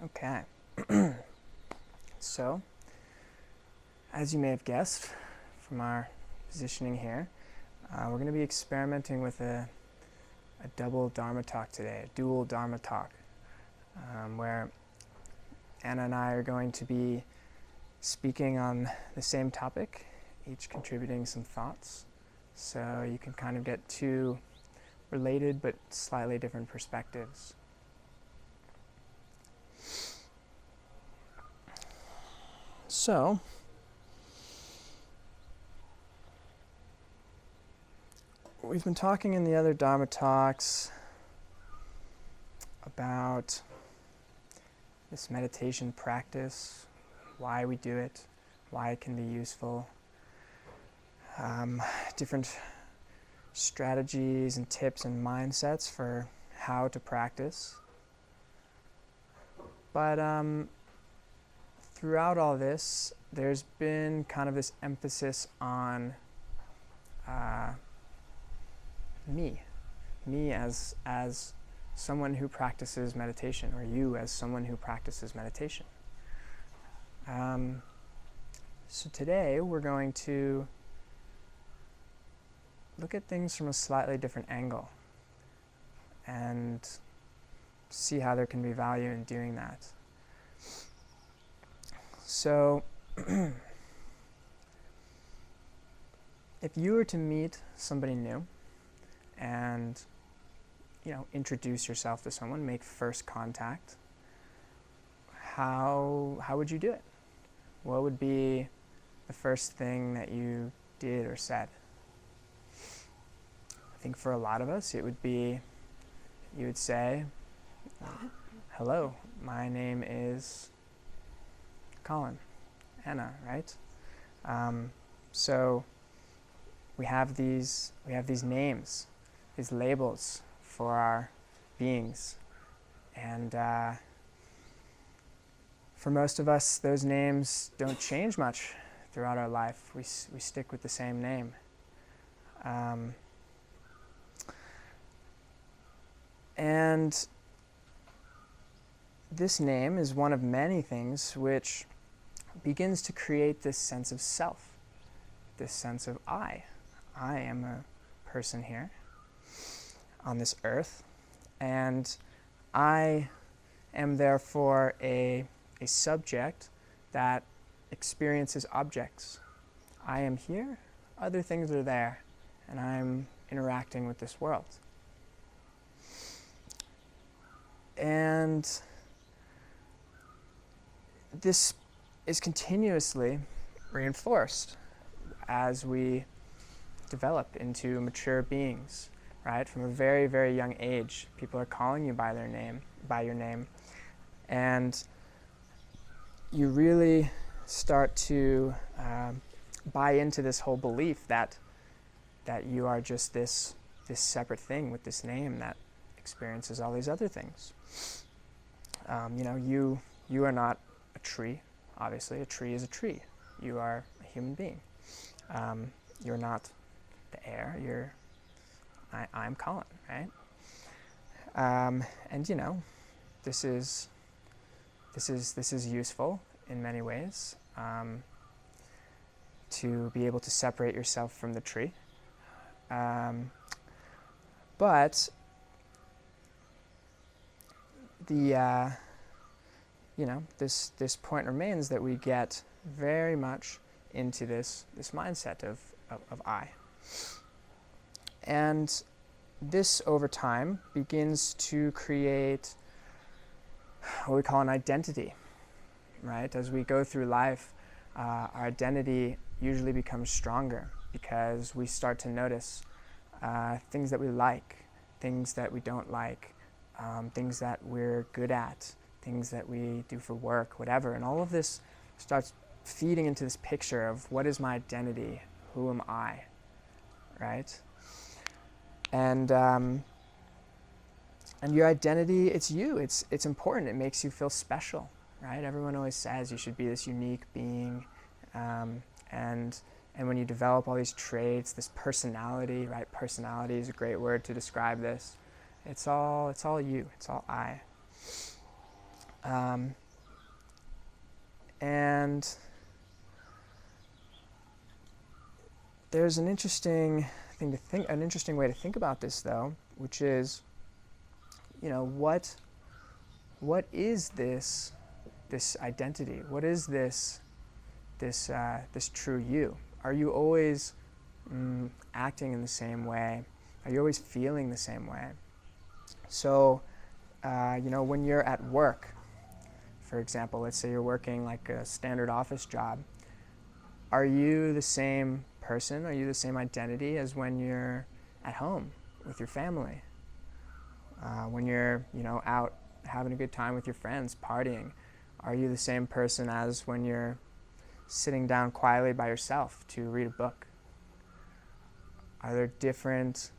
Okay. So, as you may have guessed from our positioning here, we're going to be experimenting with a double dharma talk today, a dual dharma talk, where Anna and I are going to be speaking on the same topic, each contributing some thoughts. So you can kind of get two related but slightly different perspectives. So, we've been talking in the other Dharma talks about this meditation practice, why we do it, why it can be useful, different strategies and tips and mindsets for how to practice. But throughout all this, there's been kind of this emphasis on me as someone who practices meditation, or you as someone who practices meditation. So today we're going to look at things from a slightly different angle and see how there can be value in doing that. So, if you were to meet somebody new and, introduce yourself to someone, make first contact, how would you do it? What would be the first thing that you did or said? I think for a lot of us, it would be, you would say, hello, my name is Kolin, Anna, right? So we have these names, these labels for our beings, and for most of us, those names don't change much throughout our life. We stick with the same name. And this name is one of many things which begins to create this sense of self, this sense of I. I am a person here on this earth, and I am therefore a subject that experiences objects. I am here, other things are there, and I'm interacting with this world. And this is continuously reinforced as we develop into mature beings, right? From a very, very young age, people are calling you by your name, and you really start to buy into this whole belief that you are just this separate thing with this name that experiences all these other things. You are not a tree. Obviously, a tree is a tree. You are a human being. You're not the air. I'm Kolin, right? And this is useful in many ways, to be able to separate yourself from the tree. But this point remains that we get very much into this mindset of I. And this, over time, begins to create what we call an identity, right? As we go through life, our identity usually becomes stronger because we start to notice things that we like, things that we don't like, things that we're good at, things that we do for work, whatever. And all of this starts feeding into this picture of what is my identity, who am I, right? And your identity, it's you. It's important. It makes you feel special, right? Everyone always says you should be this unique being, and when you develop all these traits, this personality, right? Personality is a great word to describe this. It's all you. It's all I. And there's an interesting way to think about this, though, which is, what is this identity? What is this true you? Are you always acting in the same way? Are you always feeling the same way? So, when you're at work, for example, let's say you're working like a standard office job, are you the same person? Are you the same identity as when you're at home with your family? When you're, out having a good time with your friends, partying, are you the same person as when you're sitting down quietly by yourself to read a book? Are there different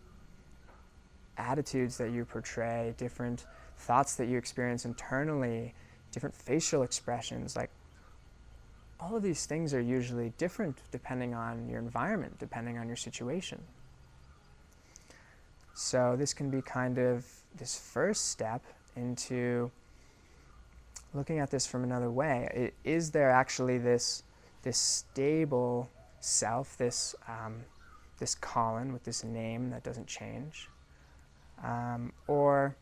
attitudes that you portray, different thoughts that you experience internally, different facial expressions? Like, all of these things are usually different depending on your environment, depending on your situation. So this can be kind of this first step into looking at this from another way. Is there actually this stable self, this Kolin with this name that doesn't change? Or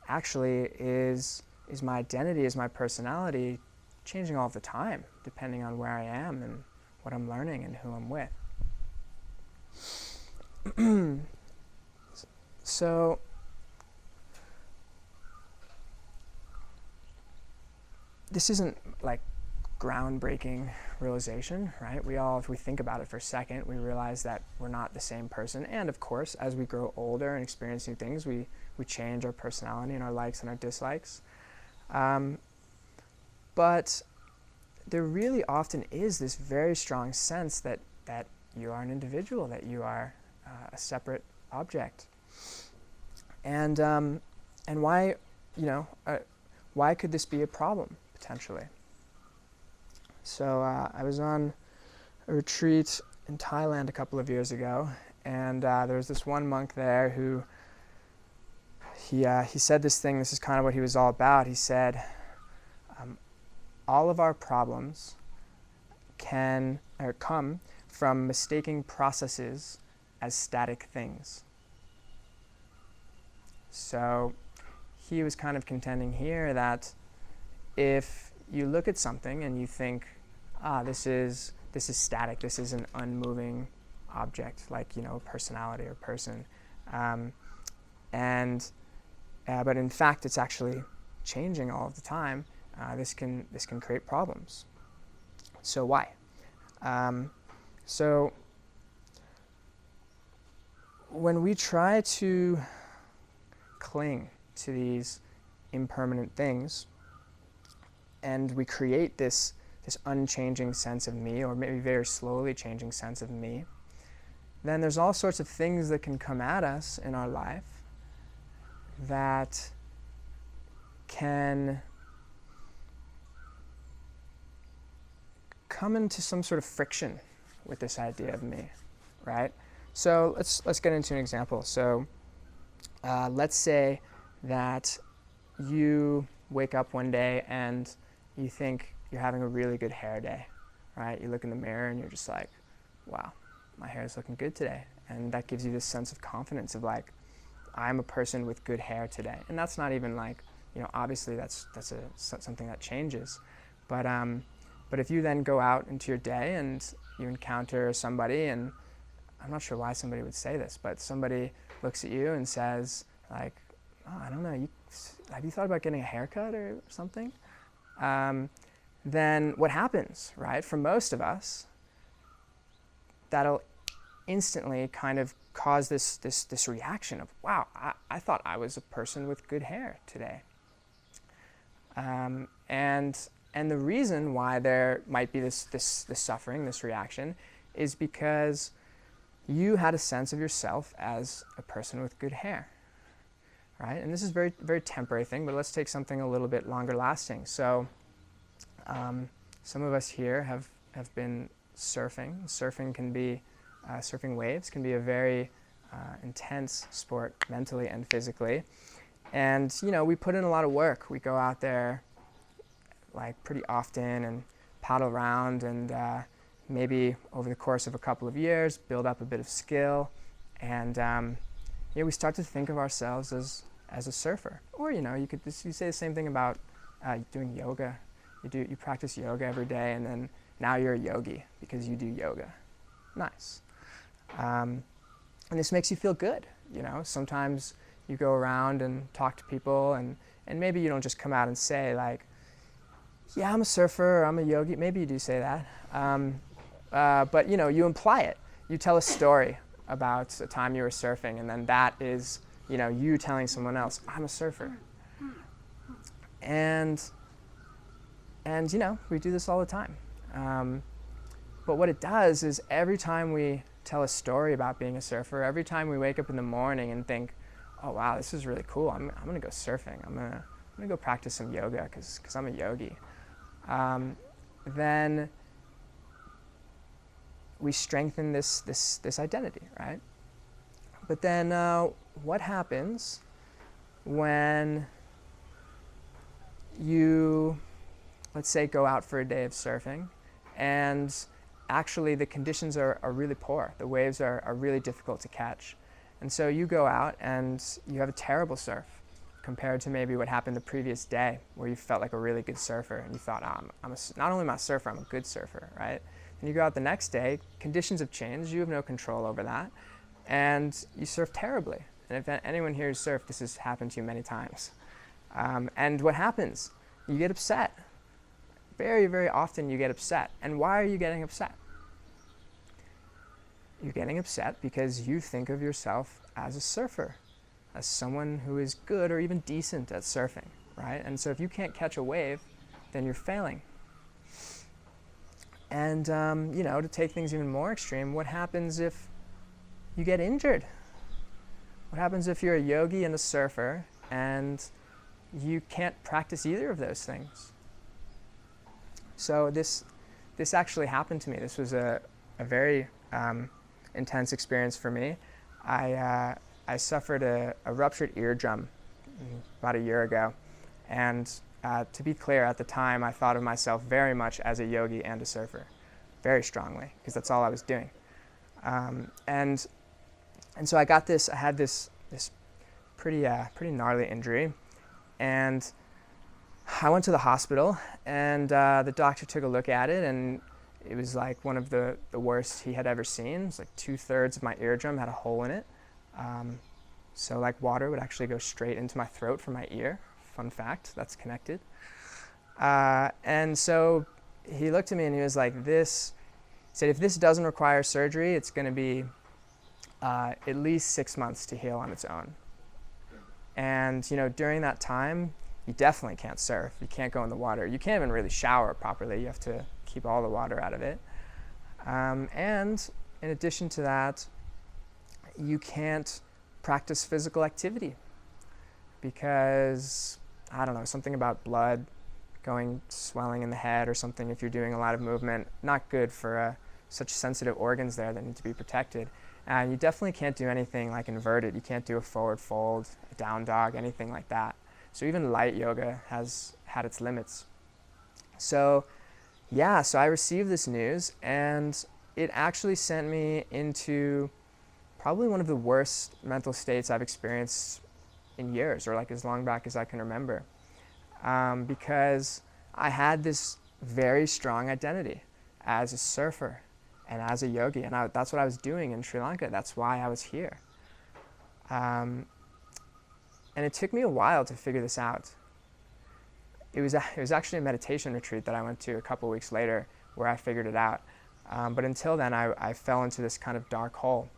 actually is my identity, is my personality changing all the time, depending on where I am and what I'm learning and who I'm with? So, this isn't like groundbreaking realization, right? If we think about it for a second, we realize that we're not the same person. And of course, as we grow older and experience new things, we change our personality and our likes and our dislikes. But there really often is this very strong sense that you are an individual, that you are a separate object. And why, why could this be a problem, potentially? So I was on a retreat in Thailand a couple of years ago, and there was this one monk there who, he said this thing, this is kind of what he was all about. He said, all of our problems come from mistaking processes as static things. So he was kind of contending here that if you look at something and you think, this is static, this is an unmoving object, like, personality or person, but in fact it's actually changing all of the time, this can create problems. So why? So when we try to cling to these impermanent things, and we create this unchanging sense of me, or maybe very slowly changing sense of me, then there's all sorts of things that can come at us in our life that can come into some sort of friction with this idea of me, right? So let's get into an example. So let's say that you wake up one day and you think you're having a really good hair day, right? You look in the mirror and you're just like, wow, my hair is looking good today. And that gives you this sense of confidence of like, I'm a person with good hair today. And that's not even like, obviously that's something that changes. But if you then go out into your day and you encounter somebody, and I'm not sure why somebody would say this, but somebody looks at you and says like, oh, I don't know, have you thought about getting a haircut or something? Then what happens, right? For most of us, that'll instantly kind of cause this reaction of, wow, I thought I was a person with good hair today. And the reason why there might be this suffering, this reaction, is because you had a sense of yourself as a person with good hair, right? And this is a very, very temporary thing, but let's take something a little bit longer lasting. So some of us here have been surfing. Surfing waves can be a very intense sport mentally and physically. And, we put in a lot of work. We go out there like pretty often and paddle around, and maybe over the course of a couple of years build up a bit of skill, and we start to think of ourselves as a surfer. Or you say the same thing about doing yoga. You practice yoga every day, and then now you're a yogi because you do yoga. Nice. And this makes you feel good. Sometimes you go around and talk to people, and maybe you don't just come out and say like, yeah, I'm a surfer, or I'm a yogi. Maybe you do say that, but you imply it. You tell a story about a time you were surfing, and then that is you telling someone else, I'm a surfer. And we do this all the time. But what it does is every time we tell a story about being a surfer, every time we wake up in the morning and think, oh wow, this is really cool, I'm gonna go surfing, I'm gonna go practice some yoga because I'm a yogi, then we strengthen this identity, right? But then what happens when you, let's say, go out for a day of surfing, and actually the conditions are really poor. The waves are really difficult to catch. And so you go out and you have a terrible surf compared to maybe what happened the previous day where you felt like a really good surfer and you thought, not only am I a surfer, I'm a good surfer, right? And you go out the next day, conditions have changed, you have no control over that, and you surf terribly. And if anyone here who's surfed, this has happened to you many times. And what happens? You get upset. Very, very often you get upset. And why are you getting upset? You're getting upset because you think of yourself as a surfer, as someone who is good or even decent at surfing, right? And so if you can't catch a wave, then you're failing. And, to take things even more extreme, what happens if you get injured? What happens if you're a yogi and a surfer and you can't practice either of those things? So this actually happened to me. This was a very intense experience for me. I suffered a ruptured eardrum about a year ago, and to be clear, at the time I thought of myself very much as a yogi and a surfer, very strongly, because that's all I was doing. And so I had this pretty gnarly injury, and I went to the hospital, and the doctor took a look at it, and it was like one of the worst he had ever seen. It was like 2/3 of my eardrum had a hole in it. So like water would actually go straight into my throat from my ear. Fun fact, that's connected. And so he looked at me and he was like, he said, if this doesn't require surgery, it's going to be at least 6 months to heal on its own. And during that time, you definitely can't surf. You can't go in the water. You can't even really shower properly. You have to keep all the water out of it. And in addition to that, you can't practice physical activity because, I don't know, something about blood swelling in the head or something if you're doing a lot of movement, not good for such sensitive organs there that need to be protected. And you definitely can't do anything like inverted. You can't do a forward fold, a down dog, anything like that. So even light yoga has had its limits. So I received this news, and it actually sent me into probably one of the worst mental states I've experienced in years, or like as long back as I can remember, because I had this very strong identity as a surfer and as a yogi, and that's what I was doing in Sri Lanka. That's why I was here. And it took me a while to figure this out. It was actually a meditation retreat that I went to a couple weeks later where I figured it out. But until then, I fell into this kind of dark hole.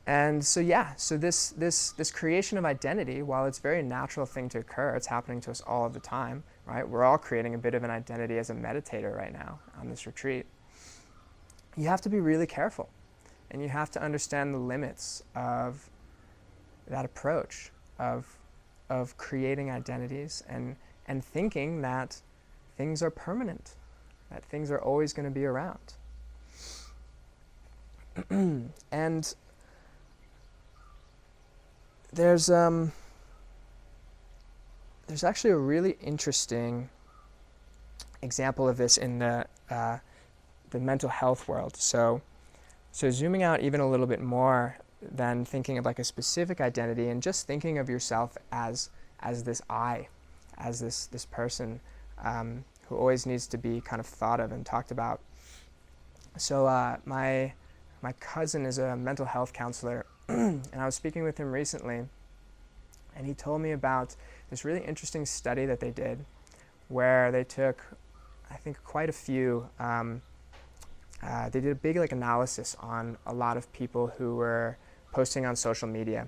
And so this creation of identity, while it's a very natural thing to occur, it's happening to us all of the time, right? We're all creating a bit of an identity as a meditator right now on this retreat. You have to be really careful, and you have to understand the limits of that approach of creating identities and thinking that things are permanent, that things are always going to be around. And there's there's actually a really interesting example of this in the mental health world. So zooming out even a little bit more than thinking of like a specific identity and just thinking of yourself as this I, as this person who always needs to be kind of thought of and talked about. So my cousin is a mental health counselor, and I was speaking with him recently, and he told me about this really interesting study that they did where they took, I think, quite a few, they did a big analysis on a lot of people who were posting on social media.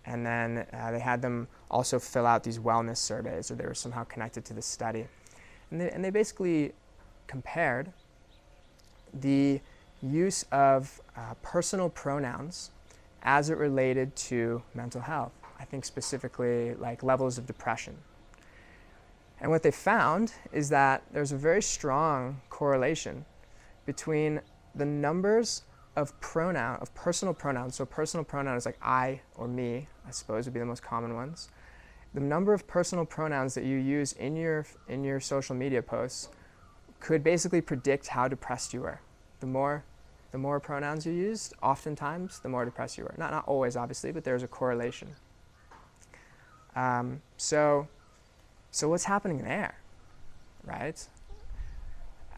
And then they had them also fill out these wellness surveys, or they were somehow connected to the study. And they basically compared the use of personal pronouns as it related to mental health. I think specifically like levels of depression. And what they found is that there's a very strong correlation between the numbers of personal pronouns. So personal pronouns like I or me, I suppose, would be the most common ones. The number of personal pronouns that you use in your social media posts could basically predict how depressed you were. The more pronouns you used, oftentimes, the more depressed you were. Not always, obviously, but there's a correlation. So what's happening there, right?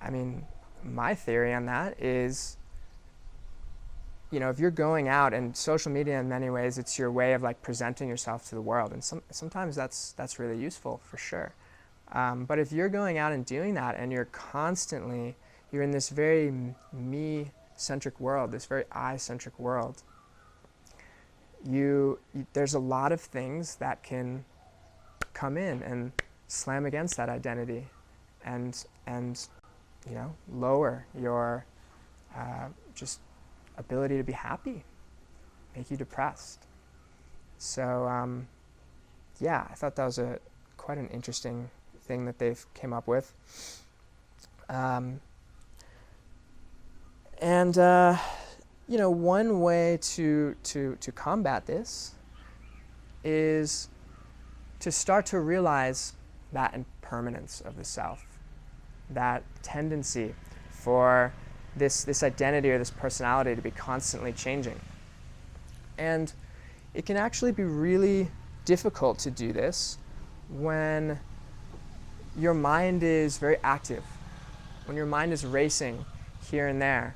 I mean, my theory on that is, if you're going out, and social media in many ways, it's your way of presenting yourself to the world, and sometimes that's really useful for sure. But if you're going out and doing that, and you're in this very me-centric world, this very I-centric world, there's a lot of things that can come in and slam against that identity, and lower your just ability to be happy, make you depressed. So I thought that was quite an interesting thing that they've came up with. One way to combat this is to start to realize that impermanence of the self, that tendency for this identity or this personality to be constantly changing. And it can actually be really difficult to do this when your mind is very active, when your mind is racing here and there.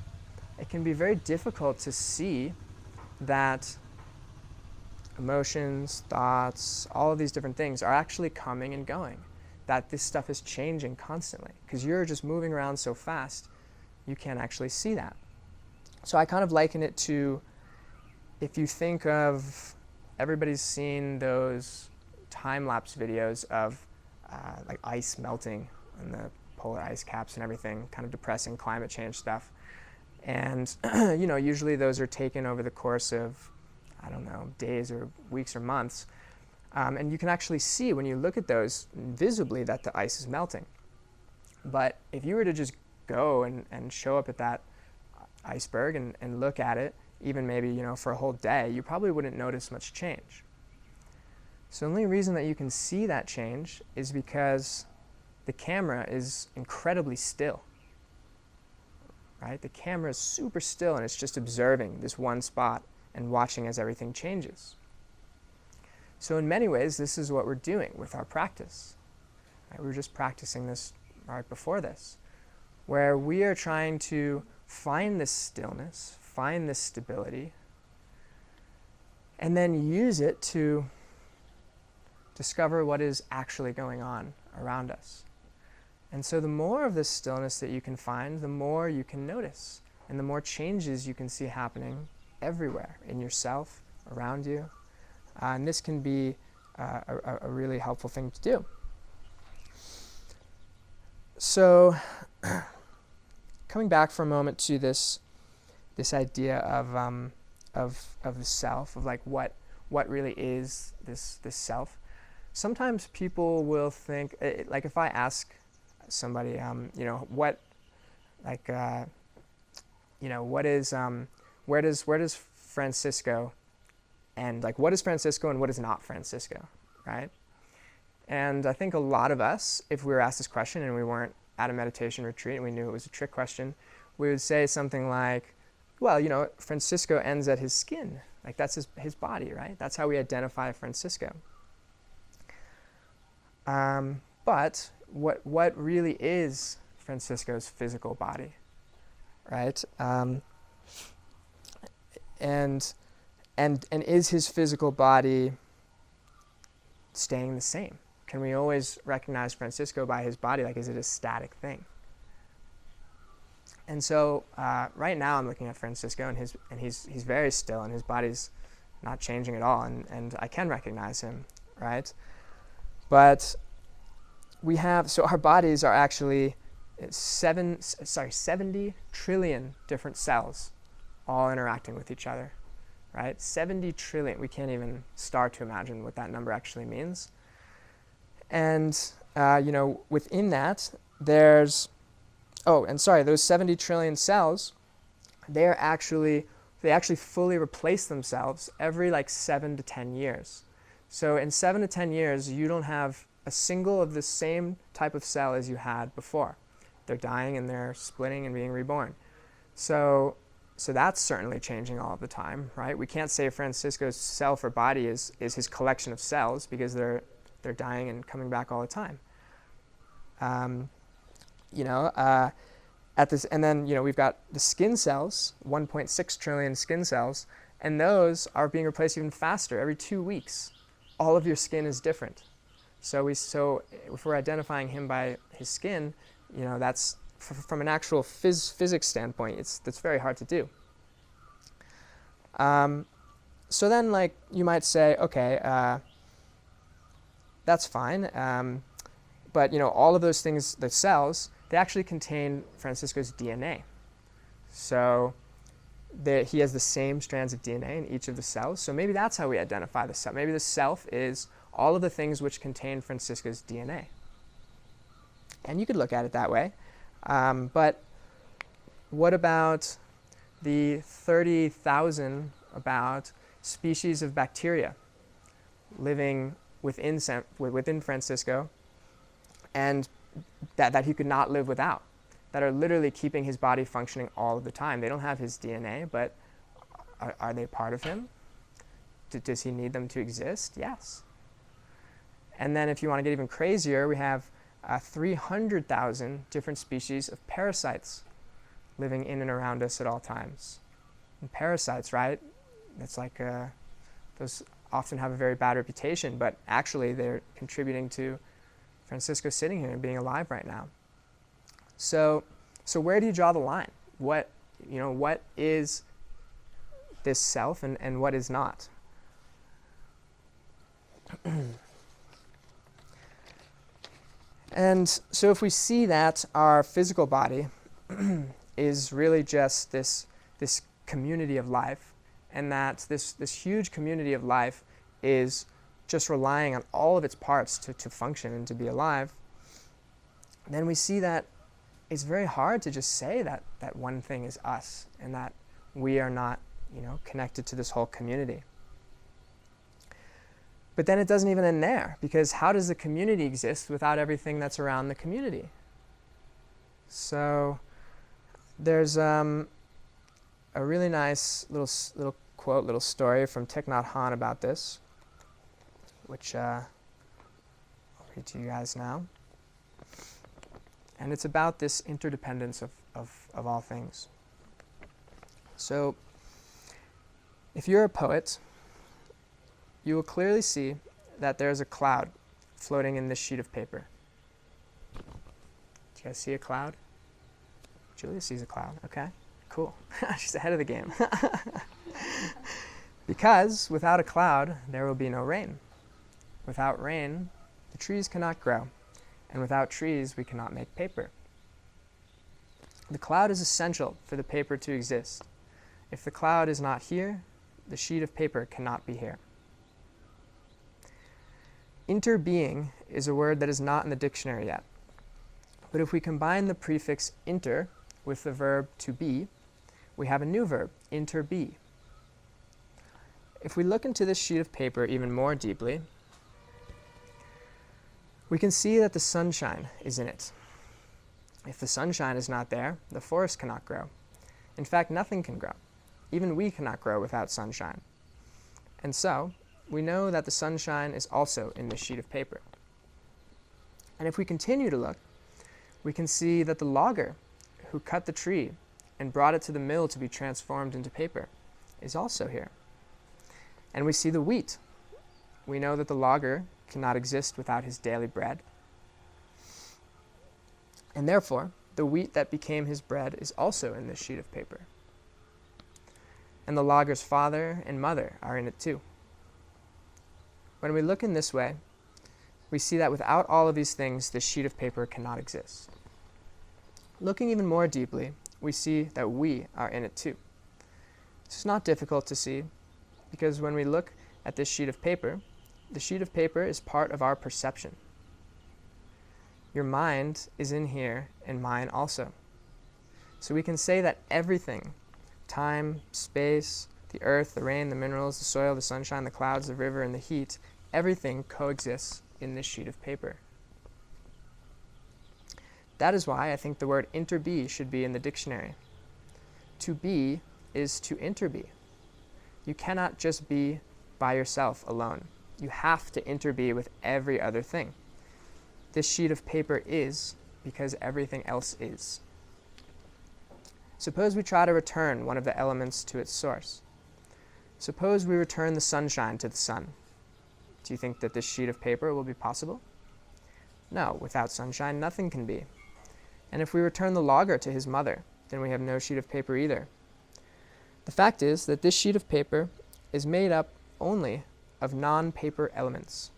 It can be very difficult to see that emotions, thoughts, all of these different things are actually coming and going, that this stuff is changing constantly, because you're just moving around so fast, you can't actually see that. So I kind of liken it to, if you think of, everybody's seen those time-lapse videos of ice melting and the polar ice caps and everything, kind of depressing climate change stuff. And usually those are taken over the course of, days or weeks or months. And you can actually see when you look at those visibly that the ice is melting. But if you were to just go and show up at that iceberg and look at it, even maybe for a whole day, you probably wouldn't notice much change. So the only reason that you can see that change is because the camera is incredibly still. Right? The camera is super still, and it's just observing this one spot and watching as everything changes. So in many ways, this is what we're doing with our practice. Right? We were just practicing this right before this, where we are trying to find this stillness, find this stability, and then use it to discover what is actually going on around us. And so the more of this stillness that you can find, the more you can notice, and the more changes you can see happening everywhere, in yourself, around you. And this can be a really helpful thing to do. So coming back for a moment to this idea of the self, of what really is this self. Sometimes people will think, if I ask somebody, what is, where does Francisco end? What is Francisco and what is not Francisco, right? And I think a lot of us, if we were asked this question and we weren't at a meditation retreat and we knew it was a trick question, we would say something like, well, you know, Francisco ends at his skin. Like, that's his body, right? That's how we identify Francisco. But what really is Francisco's physical body, right? And is his physical body staying the same? Can we always recognize Francisco by his body? Like, is it a static thing? And so right now I'm looking at Francisco, and he's very still, and his body's not changing at all, and I can recognize him, right? But so our bodies are actually 70 trillion different cells all interacting with each other, right? 70 trillion. We can't even start to imagine what that number actually means. And within that, there's those 70 trillion cells, they actually fully replace themselves every 7 to 10 years. So in 7 to 10 years, you don't have a single of the same type of cell as you had before. They're dying and they're splitting and being reborn. So that's certainly changing all of the time, right? We can't say Francisco's self or body is his collection of cells, because they're dying and coming back all the time. And then we've got the skin cells, 1.6 trillion skin cells, and those are being replaced even faster. Every 2 weeks, all of your skin is different. So if we're identifying him by his skin, that's from an actual physics standpoint, that's very hard to do. So then, you might say, okay, that's fine, but all of those things, the cells, they actually contain Francisco's DNA. So he has the same strands of DNA in each of the cells. So maybe that's how we identify the self. Maybe the self is all of the things which contain Francisco's DNA. And you could look at it that way. But what about the 30,000 about species of bacteria living within Francisco, and that he could not live without, that are literally keeping his body functioning all of the time? They don't have his DNA, but are they part of him? Does he need them to exist? Yes. And then if you want to get even crazier, we have 300,000 different species of parasites living in and around us at all times. And parasites, right? It's like those often have a very bad reputation, but actually they're contributing to Francisco sitting here and being alive right now. So where do you draw the line? What is this self and what is not? And so if we see that our physical body is really just this community of life, and that this huge community of life is just relying on all of its parts to function and to be alive, then we see that it's very hard to just say that one thing is us and that we are not connected to this whole community. But then it doesn't even end there, because how does the community exist without everything that's around the community? So there's a really nice little quote, little story from Thich Nhat Hanh about this, which I'll read to you guys now. And it's about this interdependence of all things. So if you're a poet, you will clearly see that there's a cloud floating in this sheet of paper. Do you guys see a cloud? Julia sees a cloud. Okay, cool. She's ahead of the game. Because without a cloud, there will be no rain. Without rain, the trees cannot grow. And without trees, we cannot make paper. The cloud is essential for the paper to exist. If the cloud is not here, the sheet of paper cannot be here. Interbeing is a word that is not in the dictionary yet. But if we combine the prefix inter with the verb to be, we have a new verb, interbe. If we look into this sheet of paper even more deeply, We can see that the sunshine is in it. If the sunshine is not there, the forest cannot grow. In fact, nothing can grow. Even we cannot grow without sunshine. And so, we know that the sunshine is also in this sheet of paper. And if we continue to look, we can see that the logger who cut the tree and brought it to the mill to be transformed into paper is also here. And we see the wheat. We know that the logger cannot exist without his daily bread. And therefore, the wheat that became his bread is also in this sheet of paper. And the logger's father and mother are in it too. When we look in this way, we see that without all of these things, this sheet of paper cannot exist. Looking even more deeply, we see that we are in it too. This is not difficult to see, because when we look at this sheet of paper, the sheet of paper is part of our perception. Your mind is in here, and mine also. So we can say that everything, time, space, the earth, the rain, the minerals, the soil, the sunshine, the clouds, the river, and the heat, everything coexists in this sheet of paper. That is why I think the word interbe should be in the dictionary. To be is to interbe. You cannot just be by yourself alone. You have to interbe with every other thing. This sheet of paper is because everything else is. Suppose we try to return one of the elements to its source. Suppose we return the sunshine to the sun. Do you think that this sheet of paper will be possible? No, without sunshine, nothing can be. And if we return the logger to his mother, then we have no sheet of paper either. The fact is that this sheet of paper is made up only of non-paper elements.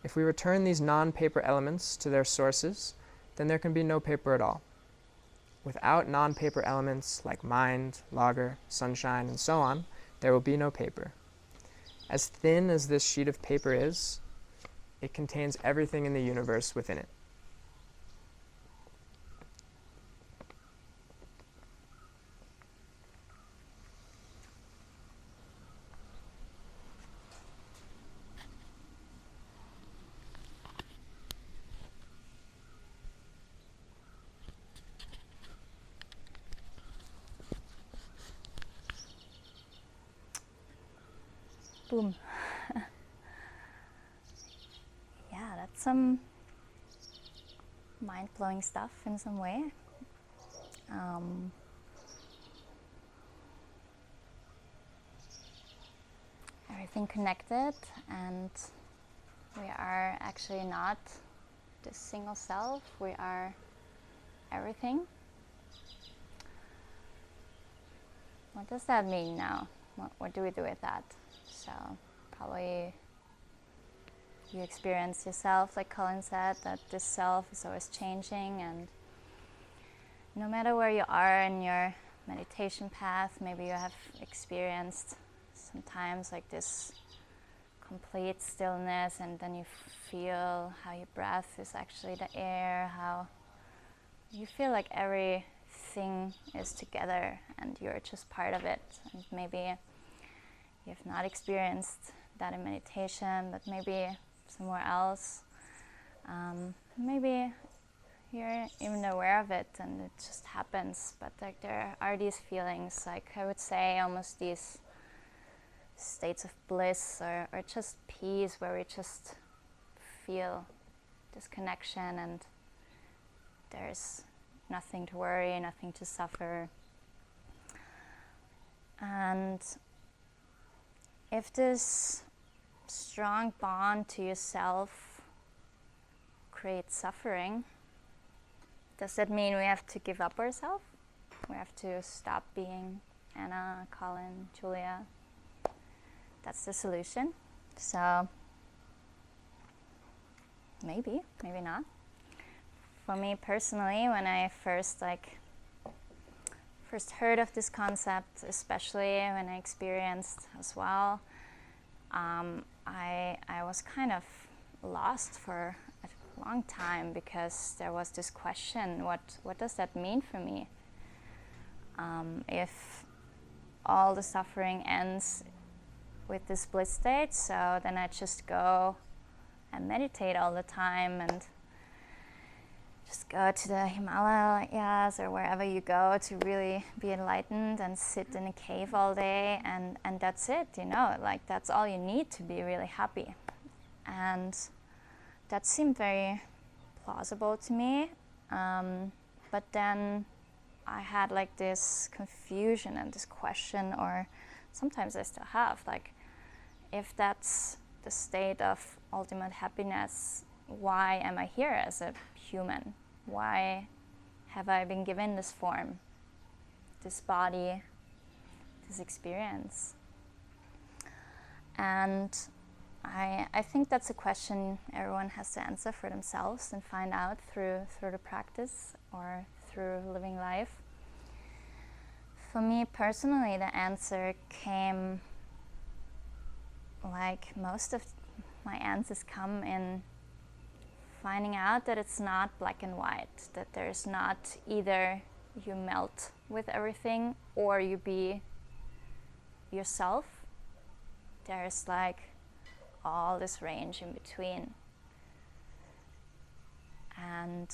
If we return these non-paper elements to their sources, then there can be no paper at all. Without non-paper elements like mind, logger, sunshine, and so on, there will be no paper. As thin as this sheet of paper is, it contains everything in the universe within it. Boom. Yeah, that's some mind-blowing stuff in some way. Everything connected, and we are actually not this single self. We are everything. What does that mean now? What do we do with that? So probably you experience yourself, like Kolin said, that this self is always changing, and no matter where you are in your meditation path, maybe you have experienced sometimes like this complete stillness, and then you feel how your breath is actually the air, how you feel like everything is together and you're just part of it. And maybe you've not experienced that in meditation, but maybe somewhere else. Maybe you're even aware of it and it just happens, but like there are these feelings, like I would say almost these states of bliss or just peace, where we just feel this connection and there's nothing to worry, nothing to suffer. And if this strong bond to yourself creates suffering, does that mean we have to give up ourselves? We have to stop being Anna, Kolin, Julia? That's the solution. So maybe not. For me personally, when I first heard of this concept, especially when I experienced as well, I was kind of lost for a long time, because there was this question, what does that mean for me? If all the suffering ends with this bliss state, so then I just go and meditate all the time and just go to the Himalayas or wherever you go to really be enlightened and sit in a cave all day and that's it, you know, like that's all you need to be really happy. And that seemed very plausible to me. But then I had like this confusion and this question, or sometimes I still have, like, if that's the state of ultimate happiness, why am I here as a human? Why have I been given this form, this body, this experience? And I think that's a question everyone has to answer for themselves and find out through the practice or through living life. For me personally, the answer came, like most of my answers come in finding out that it's not black and white, that there's not either you melt with everything or you be yourself. There's like all this range in between. And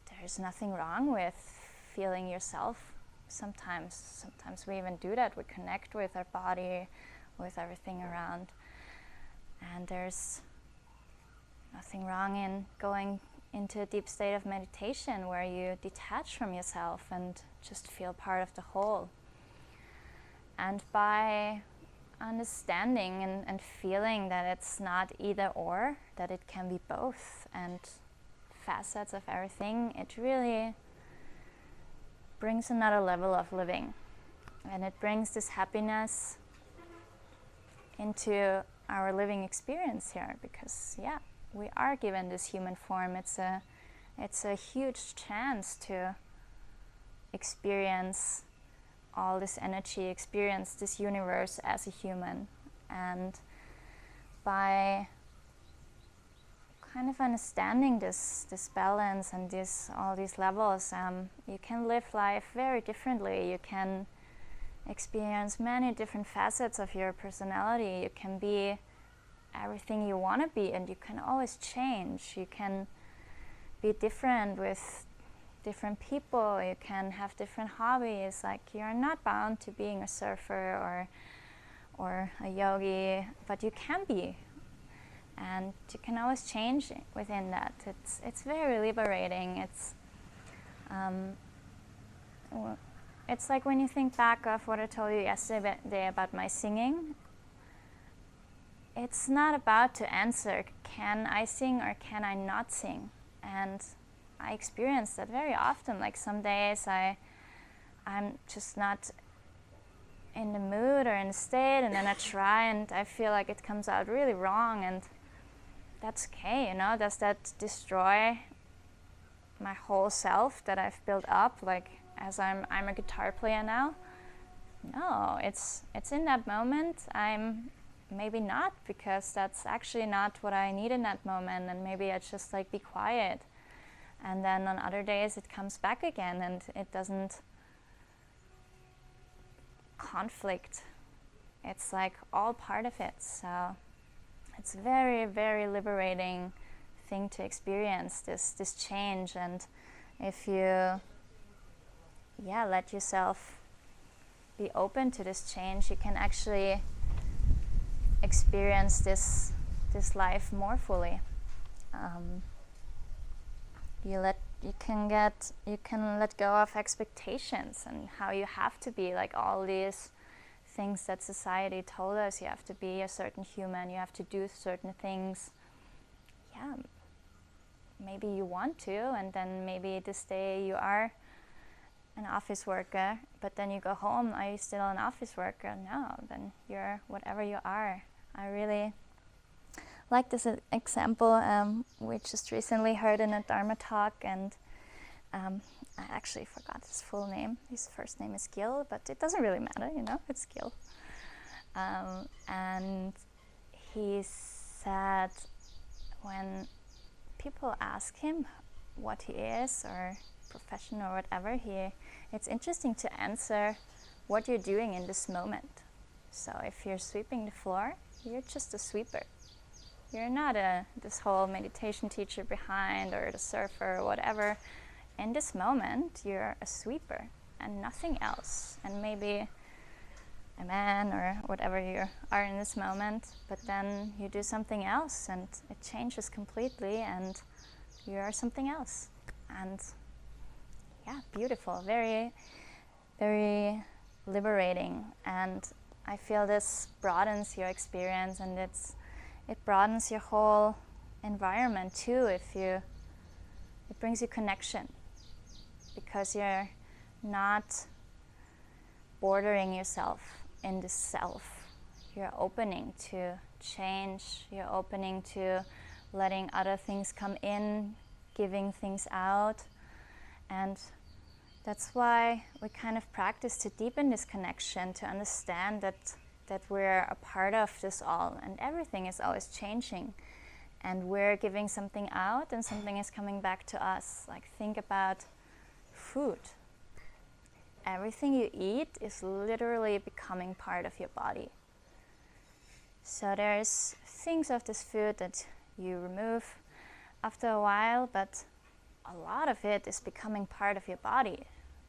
there's nothing wrong with feeling yourself. Sometimes we even do that. We connect with our body, with everything around. And there's nothing wrong in going into a deep state of meditation where you detach from yourself and just feel part of the whole. And by understanding and feeling that it's not either or, that it can be both and facets of everything, it really brings another level of living. And it brings this happiness into our living experience here, because we are given this human form. It's a huge chance to experience all this energy, experience this universe as a human. And by kind of understanding this balance and all these levels, you can live life very differently. You can experience many different facets of your personality. You can be everything you want to be, and you can always change. You can be different with different people. You can have different hobbies. Like, you're not bound to being a surfer or a yogi, but you can be, and you can always change within that. It's very liberating. It's like when you think back of what I told you yesterday about my singing. It's not about to answer, can I sing or can I not sing? And I experience that very often. Like, some days I'm just not in the mood or in the state, and then I try and I feel like it comes out really wrong, and that's okay, you know. Does that destroy my whole self that I've built up, like, as I'm a guitar player now? No, it's in that moment. I'm maybe not, because that's actually not what I need in that moment, and maybe I just like be quiet. And then on other days it comes back again, and it doesn't conflict. It's like all part of it. So it's very, very liberating thing to experience, this change. And if you let yourself be open to this change, you can actually experience this life more fully. You can let go of expectations and how you have to be, like all these things that society told us. You have to be a certain human, you have to do certain things. Maybe you want to, and then maybe this day you are an office worker, but then you go home, are you still an office worker? No, then you're whatever you are. I really like this example. We just recently heard in a dharma talk, and I actually forgot his full name. His first name is Gil, but it doesn't really matter, you know, it's Gil. And he said when people ask him what he is or profession or whatever, it's interesting to answer what you're doing in this moment. So if you're sweeping the floor, you're just a sweeper. You're not this whole meditation teacher behind or the surfer or whatever. In this moment, you're a sweeper and nothing else. And maybe a man or whatever you are in this moment, but then you do something else and it changes completely and you are something else. And yeah, beautiful, very, very liberating. And I feel this broadens your experience, and it broadens your whole environment too. It brings you connection, because you're not bordering yourself in this self. You're opening to change, you're opening to letting other things come in, giving things out. And that's why we kind of practice to deepen this connection, to understand that we're a part of this all, and everything is always changing. And we're giving something out and something is coming back to us. Like, think about food. Everything you eat is literally becoming part of your body. So there's things of this food that you remove after a while, but a lot of it is becoming part of your body.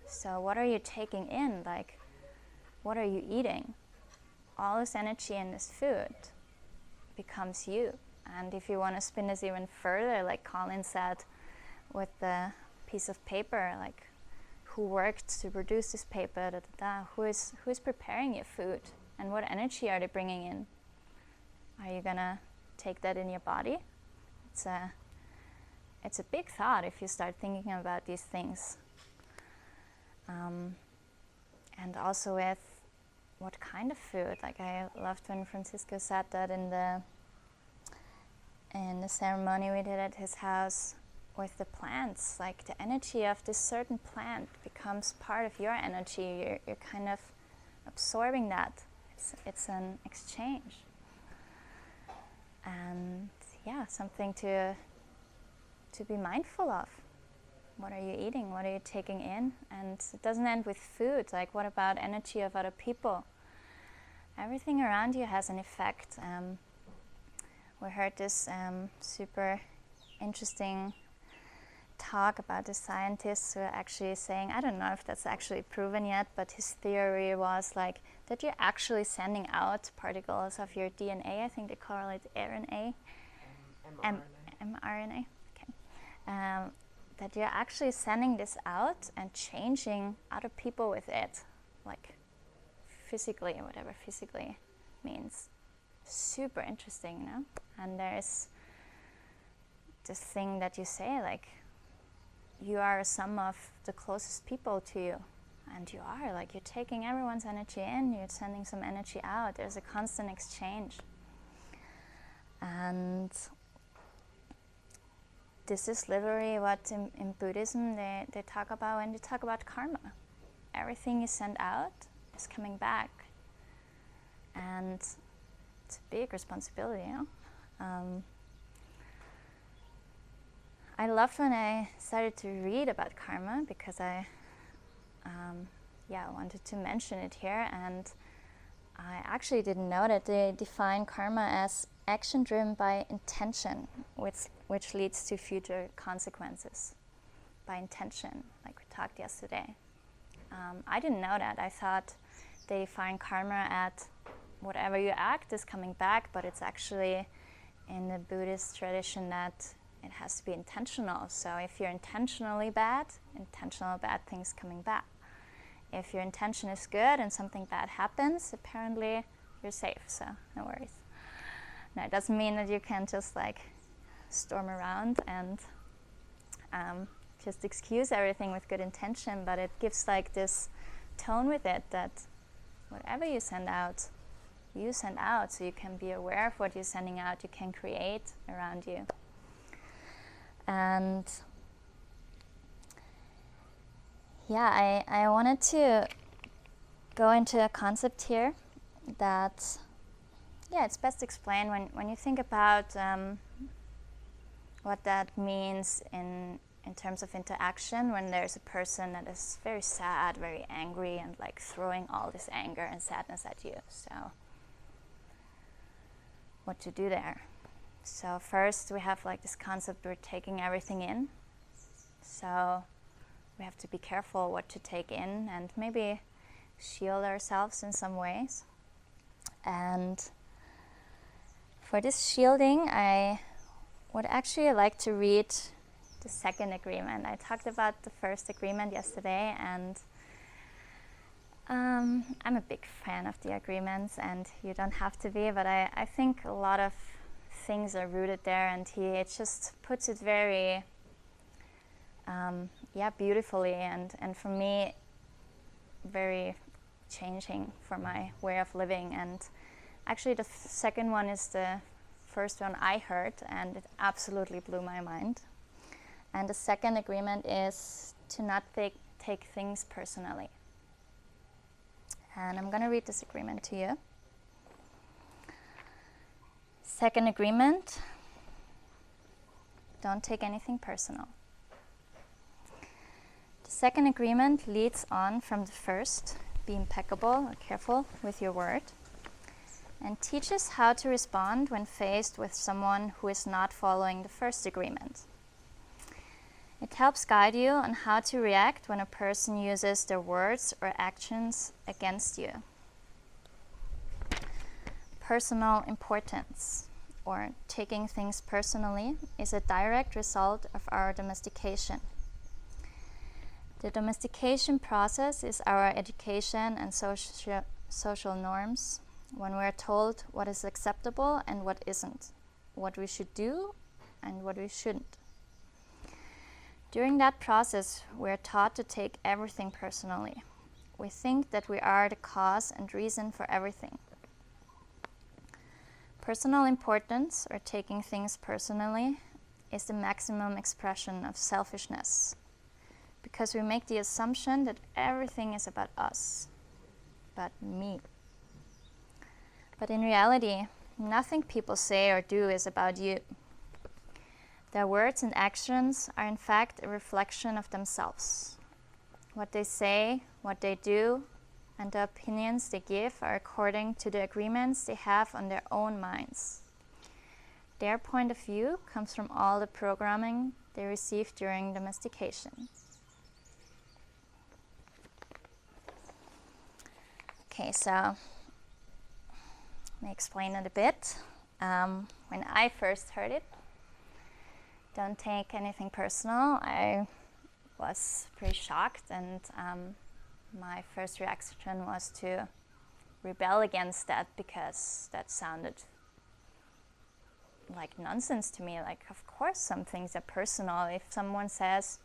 So what are you taking in? Like, what are you eating? All this energy in this food becomes you. And if you want to spin this even further, like Kolin said, with the piece of paper, like, who worked to produce this paper, who is preparing your food, and what energy are they bringing in? Are you gonna take that in your body? It's a big thought if you start thinking about these things. And also with what kind of food. Like, I loved when Francisco said that in the ceremony we did at his house with the plants. Like, the energy of this certain plant becomes part of your energy. You're kind of absorbing that. It's an exchange. And yeah, something to be mindful of. What are you eating? What are you taking in? And it doesn't end with food. Like, what about energy of other people? Everything around you has an effect. We heard this super interesting talk about the scientists who are actually saying, I don't know if that's actually proven yet, but his theory was like that you're actually sending out particles of your DNA. I think they call it RNA. mRNA. Okay. That you're actually sending this out and changing other people with it, like physically, whatever physically means. Super interesting, you know? And there's this thing that you say, like, you are a sum of the closest people to you. And you are, like, you're taking everyone's energy in, you're sending some energy out. There's a constant exchange. And this is literally what in Buddhism they talk about when they talk about karma. Everything you send out is coming back. And it's a big responsibility, you know? I loved when I started to read about karma, because I wanted to mention it here, and I actually didn't know that they define karma as action driven by intention, which leads to future consequences. By intention, like we talked yesterday. I didn't know that. I thought they define karma at whatever you act is coming back, but it's actually in the Buddhist tradition that it has to be intentional. So if you're intentional bad things coming back. If your intention is good and something bad happens, apparently you're safe, so no worries. Now, it doesn't mean that you can just like storm around and just excuse everything with good intention, but it gives like this tone with it that whatever you send out, so you can be aware of what you're sending out, you can create around you. And yeah, I wanted to go into a concept here that, it's best explained when you think about what that means in terms of interaction, when there's a person that is very sad, very angry, and like throwing all this anger and sadness at you. So what to do there? So first we have like this concept we're taking everything in. So we have to be careful what to take in and maybe shield ourselves in some ways. And for this shielding, I would actually like to read the second agreement. I talked about the first agreement yesterday, and I'm a big fan of the agreements, and you don't have to be, but I think a lot of things are rooted there, and it just puts it very beautifully, and for me very changing for my way of living. And actually the second one is the first one I heard, and it absolutely blew my mind. And the second agreement is to not take things personally. And I'm going to read this agreement to you. Second agreement: don't take anything personal. The second agreement leads on from the first: be impeccable or careful with your word, and teaches how to respond when faced with someone who is not following the first agreement. It helps guide you on how to react when a person uses their words or actions against you. Personal importance, or taking things personally, is a direct result of our domestication. The domestication process is our education and social norms, when we are told what is acceptable and what isn't, what we should do and what we shouldn't. During that process, we are taught to take everything personally. We think that we are the cause and reason for everything. Personal importance, or taking things personally, is the maximum expression of selfishness, because we make the assumption that everything is about us, about me. But in reality, nothing people say or do is about you. Their words and actions are in fact a reflection of themselves. What they say, what they do, and the opinions they give are according to the agreements they have on their own minds. Their point of view comes from all the programming they received during domestication. Okay, so let me explain it a bit. When I first heard it, don't take anything personal, I was pretty shocked, and my first reaction was to rebel against that, because that sounded like nonsense to me. Like, of course some things are personal. If someone says,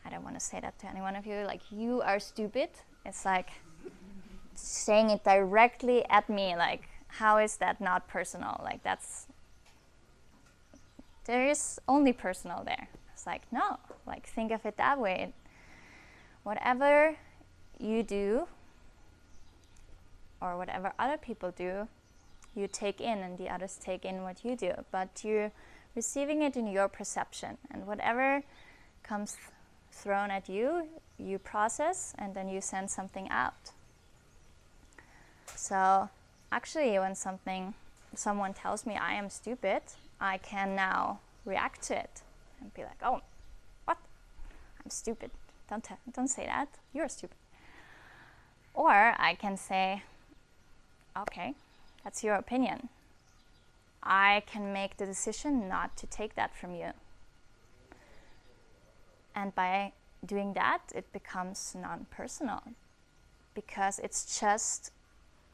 I don't want to say that to any one of you, like, you are stupid, it's like saying it directly at me. Like, how is that not personal? Like, there is only personal there. It's like, no, like, think of it that way. Whatever you do, or whatever other people do, you take in, and the others take in what you do. But you're receiving it in your perception, and whatever comes thrown at you, you process, and then you send something out. So actually, when someone tells me I am stupid, I can now react to it and be like, oh, what? I'm stupid. Don't say that. You're stupid. Or I can say, okay, that's your opinion. I can make the decision not to take that from you. And by doing that, it becomes non-personal, because it's just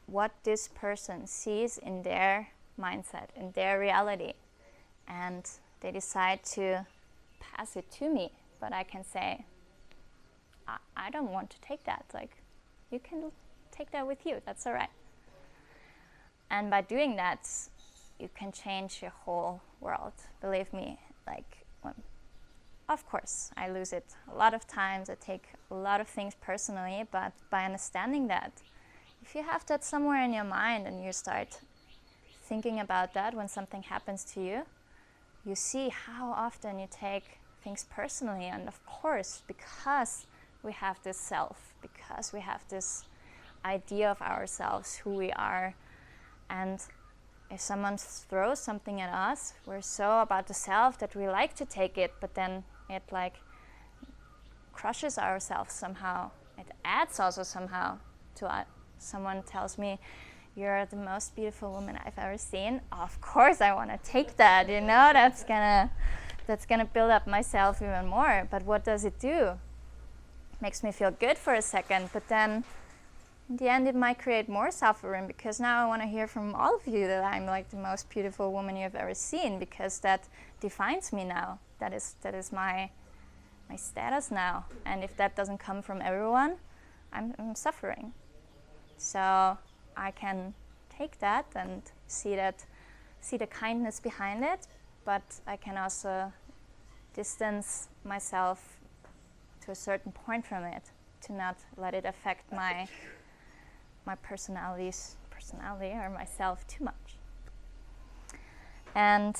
what this person sees in their mindset, in their reality, and they decide to pass it to me. But I can say, I don't want to take that. Like, you can take that with you, that's all right. And by doing that, you can change your whole world. Believe me, like, of course, I lose it a lot of times. I take a lot of things personally, but by understanding that, if you have that somewhere in your mind and you start thinking about that when something happens to you, you see how often you take things personally. And of course, because we have this self, because we have this idea of ourselves, who we are, and if someone throws something at us, we're so about the self that we like to take it, but then it like crushes ourselves somehow. It adds also somehow to it. Someone tells me, "You're the most beautiful woman I've ever seen." Of course I want to take that, you know, that's gonna build up myself even more. But what does it do? Makes me feel good for a second, but then in the end it might create more suffering, because now I want to hear from all of you that I'm like the most beautiful woman you've ever seen, because that defines me now. That is my status now. And if that doesn't come from everyone, I'm suffering. So I can take that and see the kindness behind it, but I can also distance myself to a certain point from it, to not let it affect my personality or myself too much. And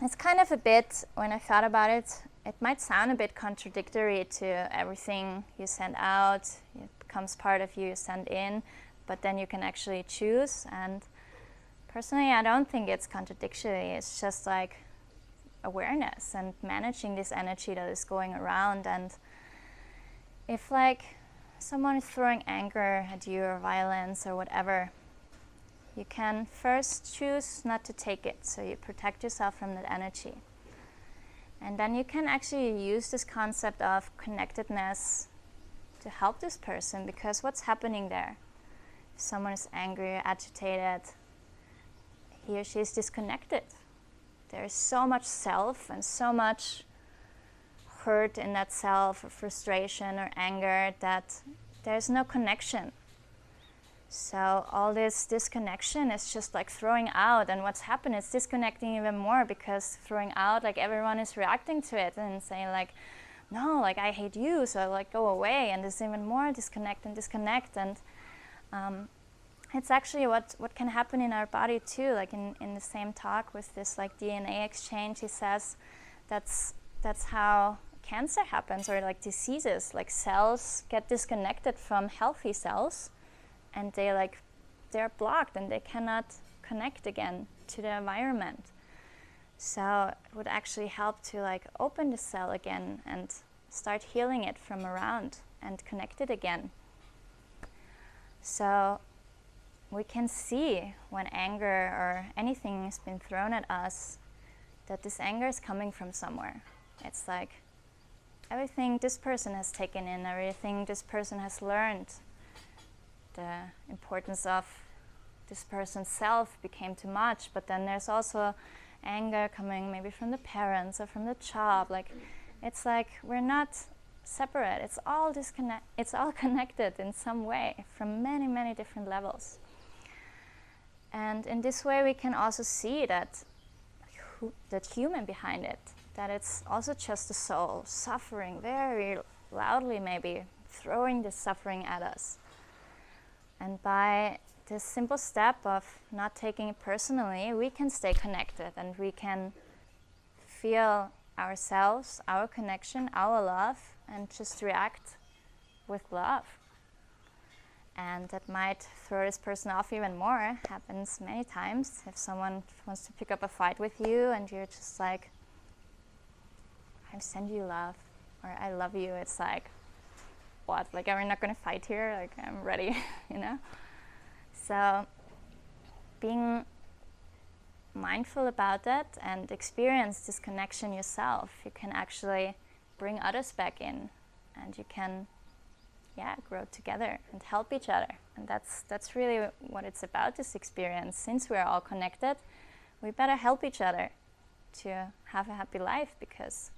it's kind of a bit, when I thought about it, it might sound a bit contradictory to everything you send out. It becomes part of you send in, but then you can actually choose. And personally, I don't think it's contradictory. It's just like awareness and managing this energy that is going around. And if like someone is throwing anger at you or violence or whatever, you can first choose not to take it, so you protect yourself from that energy. And then you can actually use this concept of connectedness to help this person, because what's happening there? If someone is angry or agitated, he or she is disconnected. There is so much self and so much hurt in that self, or frustration or anger, that there's no connection. So all this disconnection is just like throwing out, and what's happened is disconnecting even more, because throwing out, like everyone is reacting to it and saying like, no, like I hate you, so like go away, and there's even more disconnect. And it's actually what can happen in our body too. Like in the same talk with this like DNA exchange, he says that's how cancer happens, or like diseases, like cells get disconnected from healthy cells, and they're blocked and they cannot connect again to the environment. So it would actually help to like open the cell again and start healing it from around and connect it again. So we can see when anger or anything has been thrown at us, that this anger is coming from somewhere. It's like everything this person has taken in, everything this person has learned, the importance of this person's self became too much. But then there's also anger coming maybe from the parents or from the job. Like it's like we're not separate. It's all connected in some way from many, many different levels. And in this way we can also see that human behind it, that it's also just the soul suffering very loudly, maybe throwing this suffering at us. And by this simple step of not taking it personally, we can stay connected, and we can feel ourselves, our connection, our love, and just react with love. And that might throw this person off even more. It happens many times. If someone wants to pick up a fight with you and you're just like, I send you love, or I love you, it's like, what? Like, are we not going to fight here? Like, I'm ready, you know? So being mindful about that and experience this connection yourself, you can actually bring others back in, and you can grow together and help each other. And that's really what it's about, this experience. Since we're all connected, we better help each other to have a happy life, because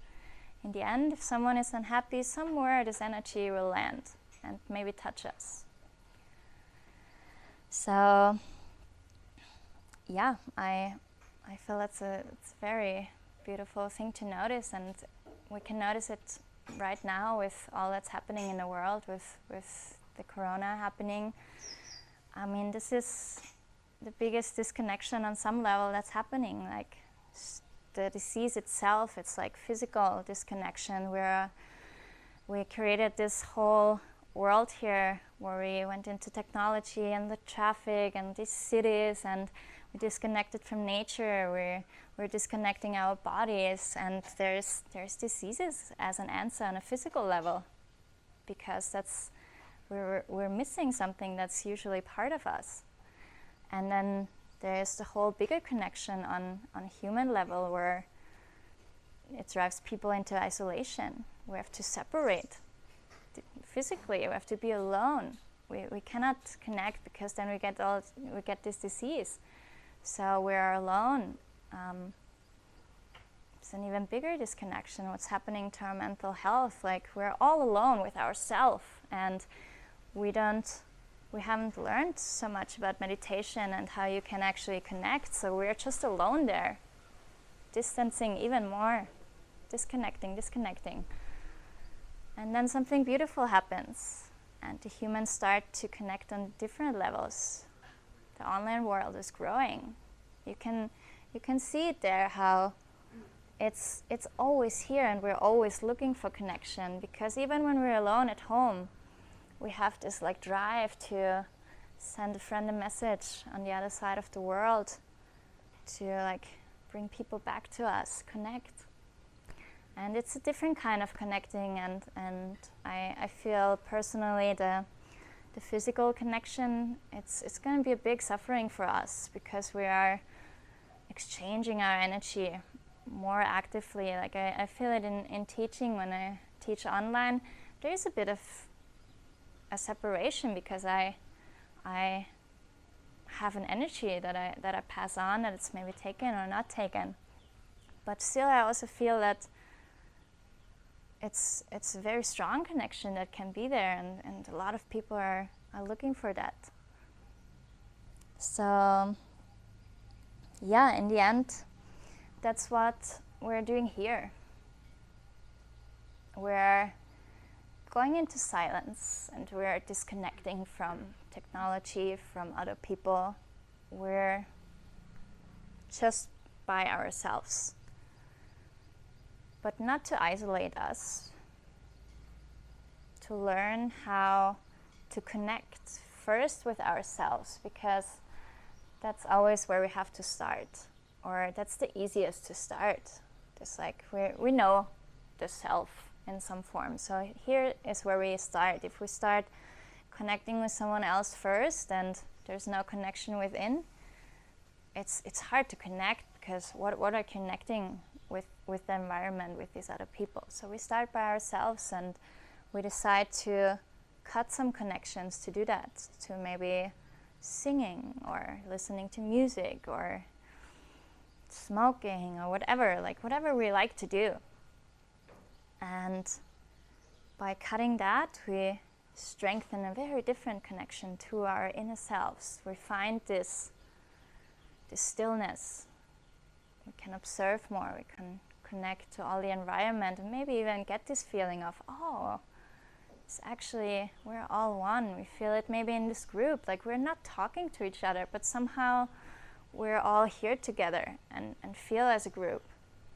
in the end, if someone is unhappy, somewhere this energy will land and maybe touch us. So I feel it's a very beautiful thing to notice, and we can notice it right now with all that's happening in the world, with the corona happening. I mean, this is the biggest disconnection on some level that's happening. Like the disease itself, it's like physical disconnection, where we created this whole world here where we went into technology and the traffic and these cities, and disconnected from nature, we're disconnecting our bodies, and there's diseases as an answer on a physical level, because we're missing something that's usually part of us. And then there's the whole bigger connection on human level, where it drives people into isolation. We have to separate physically. We have to be alone. We cannot connect, because then we get this disease. So we're alone. It's an even bigger disconnection. What's happening to our mental health? Like, we're all alone with ourselves, and we haven't learned so much about meditation and how you can actually connect. So we're just alone there, distancing even more, disconnecting. And then something beautiful happens, and the humans start to connect on different levels. The online world is growing. You can see it there, how it's always here, and we're always looking for connection, because even when we're alone at home, we have this like drive to send a friend a message on the other side of the world, to like bring people back to us, connect. And it's a different kind of connecting, and I feel personally the physical connection, it's going to be a big suffering for us, because we are exchanging our energy more actively. Like I feel it in teaching. When I teach online, there is a bit of a separation, because I have an energy that I pass on, that it's maybe taken or not taken. But still, I also feel that it's a very strong connection that can be there, and a lot of people are looking for that. So yeah, in the end, that's what we're doing here. We're going into silence, and we're disconnecting from technology, from other people. We're just by ourselves. But not to isolate us, to learn how to connect first with ourselves, because that's always where we have to start, or that's the easiest to start. Just like we know the self in some form. So here is where we start. If we start connecting with someone else first, and there's no connection within, it's hard to connect, because what are connecting with the environment, with these other people? So we start by ourselves, and we decide to cut some connections to do that, to maybe singing or listening to music or smoking or whatever we like to do. And by cutting that, we strengthen a very different connection to our inner selves. We find this stillness. We can observe more, we can connect to all the environment, and maybe even get this feeling of, oh, it's actually, we're all one. We feel it maybe in this group, like we're not talking to each other, but somehow we're all here together and feel as a group.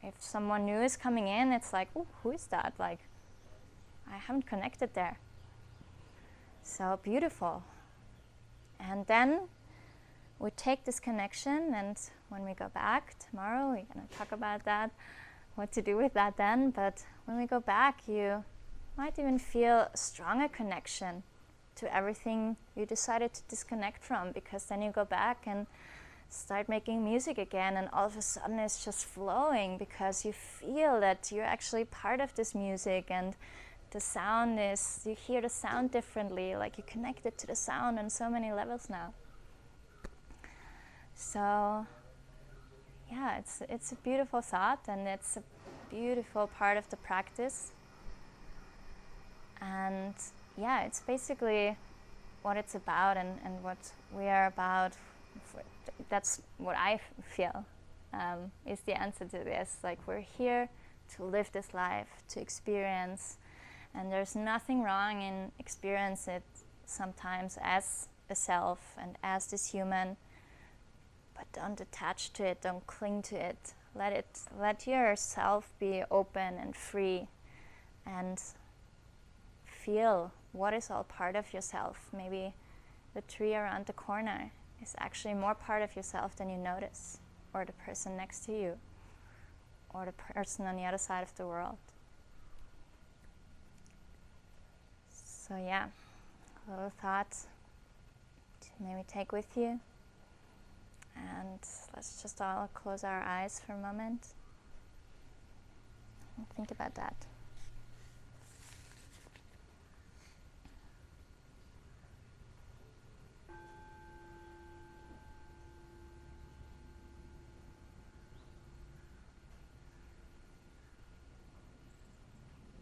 If someone new is coming in, it's like, oh, who is that? Like, I haven't connected there. So beautiful. And then we take this connection, and when we go back tomorrow, we're going to talk about that, what to do with that then. But when we go back, you might even feel a stronger connection to everything you decided to disconnect from, because then you go back and start making music again, and all of a sudden it's just flowing, because you feel that you're actually part of this music, and the sound is, you hear the sound differently, like you connected to the sound on so many levels now. So yeah, it's a beautiful thought, and it's a beautiful part of the practice. And yeah, it's basically what it's about, and what we are about. That's what I feel is the answer to this. Like, we're here to live this life, to experience, and there's nothing wrong in experience it sometimes as a self and as this human, but don't attach to it, don't cling to it. Let yourself be open and free, and feel what is all part of yourself. Maybe the tree around the corner is actually more part of yourself than you notice, or the person next to you, or the person on the other side of the world. So yeah, a little thought to maybe take with you. And let's just all close our eyes for a moment and think about that.